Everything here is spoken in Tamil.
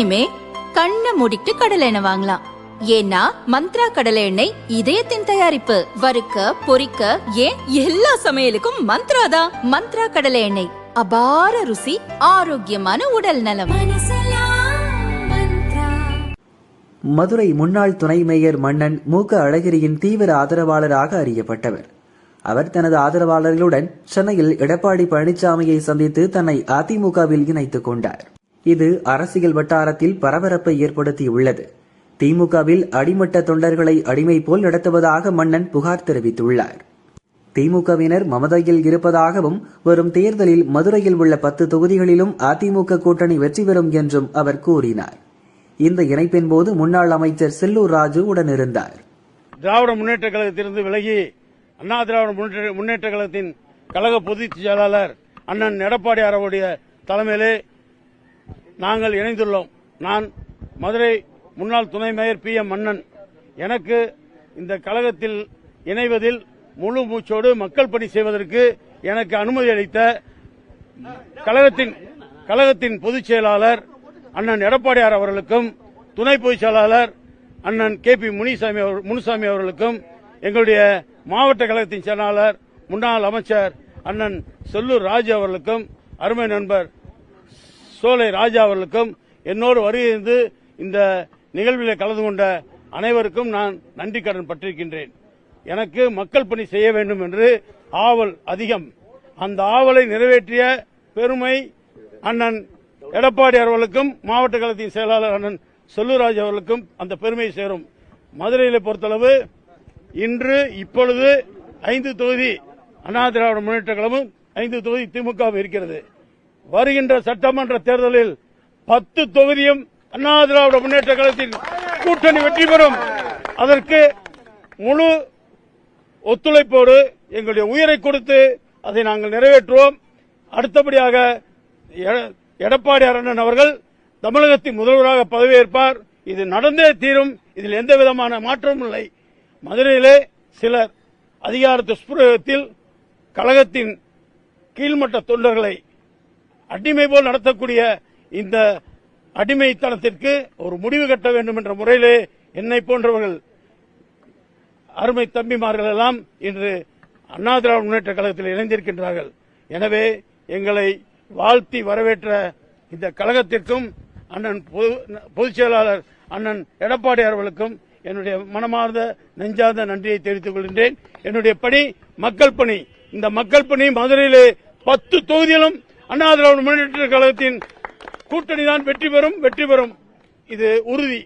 இனிமே கண்ணை மூடிட்டு கடலை எண்ணெய் வாங்கலாம். ஏன்னா மந்த்ரா கடலை எண்ணெய் இதயத்தின் தயாரிப்பு. வறுக்க பொரிக்க ஏன் எல்லா சமையலுக்கும் மந்த்ரா தான். மந்த்ரா கடலை எண்ணெய், அபார ருசி, ஆரோக்கியமான உடல் நலம். மதுரை முன்னாள் துணை மேயர் மன்னன் மு.க. அழகிரியின் தீவிர ஆதரவாளராக அறியப்பட்டவர். அவர் தனது ஆதரவாளர்களுடன் சென்னையில் எடப்பாடி பழனிசாமியை சந்தித்து தன்னை அதிமுகவில் இணைத்துக் கொண்டார். இது அரசியல் வட்டாரத்தில் பரபரப்பை ஏற்படுத்தியுள்ளது. திமுகவில் அடிமட்ட தொண்டர்களை அடிமை போல் நடத்துவதாக மன்னன் புகார் தெரிவித்துள்ளார். திமுகவினர் மமதையில் இருப்பதாகவும் வரும் தேர்தலில் மதுரையில் உள்ள 10 தொகுதிகளிலும் அதிமுக கூட்டணி வெற்றி பெறும் என்றும் அவர் கூறினார். இந்த இணைப்பின் போது முன்னாள் அமைச்சர் செல்லூர் ராஜு உடனிருந்தார். திராவிட முன்னேற்ற கழகத்திலிருந்து விலகி அண்ணா திராவிட முன்னேற்ற கழகத்தின் கழக பொதுச் செயலாளர் அண்ணன் எடப்பாடியார் அவருடைய தலைமையிலே நாங்கள் இணைந்துள்ளோம். நான் மதுரை முன்னாள் துணை மேயர் PM மன்னன். எனக்கு இந்த கழகத்தில் இணைவதில் முழு மூச்சோடு மக்கள் பணி செய்வதற்கு எனக்கு அனுமதி அளித்த கழகத்தின் பொதுச் செயலாளர் அண்ணன் எடப்பாடியார் அவர்களுக்கும், துணை பொதுச் செயலாளர் அண்ணன் KP முனுசாமி அவர்களுக்கும், எங்களுடைய மாவட்ட கழகத்தின் செயலாளர் முன்னாள் அமைச்சர் அண்ணன் செல்லூர் ராஜு அவர்களுக்கும், அருமை நண்பர் சோலை ராஜா அவர்களுக்கும், என்னோடு வருகை இந்த நிகழ்வில் கலந்து கொண்ட அனைவருக்கும் நான் நன்றி கடன் பட்டிருக்கின்றேன். எனக்கு மக்கள் பணி செய்ய வேண்டும் என்று ஆவல் அதிகம். அந்த ஆவலை நிறைவேற்றிய பெருமை அண்ணன் எடப்பாடி அவர்களுக்கும், மாவட்ட கழகத்தின் செயலாளர் அண்ணன் செல்லூராஜ் அவர்களுக்கும் அந்த பெருமை சேரும். மதுரையில் பொறுத்தளவு இப்பொழுது 5 தொகுதி அண்ணா திராவிட முன்னேற்ற கழகமும் 5 தொகுதி திமுக இருக்கிறது. வருகின்ற சட்டமன்ற தேர்தலில் 10 தொகுதியும் அண்ணா திராவிட முன்னேற்ற கழகத்தின் கூட்டணி வெற்றி பெறும். அதற்கு முழு ஒத்துழைப்போடு எங்களுடைய உயிரை கொடுத்து அதை நாங்கள் நிறைவேற்றுவோம். அடுத்தபடியாக எடப்பாடி அண்ணன் அவர்கள் தமிழகத்தின் முதல்வராக பதவியேற்பார். இது நடந்தே தீரும். இதில் எந்த விதமான மாற்றமும் இல்லை. மதுரையிலே சிலர் அதிகார துஷ்பிரயோகத்தில் கழகத்தின் கீழ்மட்ட தொண்டர்களை அடிமை போல் நடத்தக்கூடிய இந்த அடிமைத்தனத்திற்கு ஒரு முடிவு கட்ட வேண்டும் என்ற முறையிலே என்னை போன்றவர்கள் அருமை தம்பிமார்கள் எல்லாம் இன்று அண்ணா திராவிட முன்னேற்ற கழகத்தில் இணைந்திருக்கின்றார்கள். எனவே எங்களை வாழ்த்தி வரவேற்ற இந்த கழகத்திற்கும் அண்ணன் பொதுச் செயலாளர் அண்ணன் எடப்பாடி அவர்களுக்கும் என்னுடைய மனமார்ந்த நெஞ்சார்ந்த நன்றியை தெரிவித்துக் கொள்கின்றேன். என்னுடைய பணி மக்கள் பணி. இந்த மக்கள் பணி மதுரையிலே 10 தொகுதியிலும் அண்ணா திராவிட முன்னேற்ற கழகத்தின் கூட்டணி தான் வெற்றி பெறும். இது உறுதி.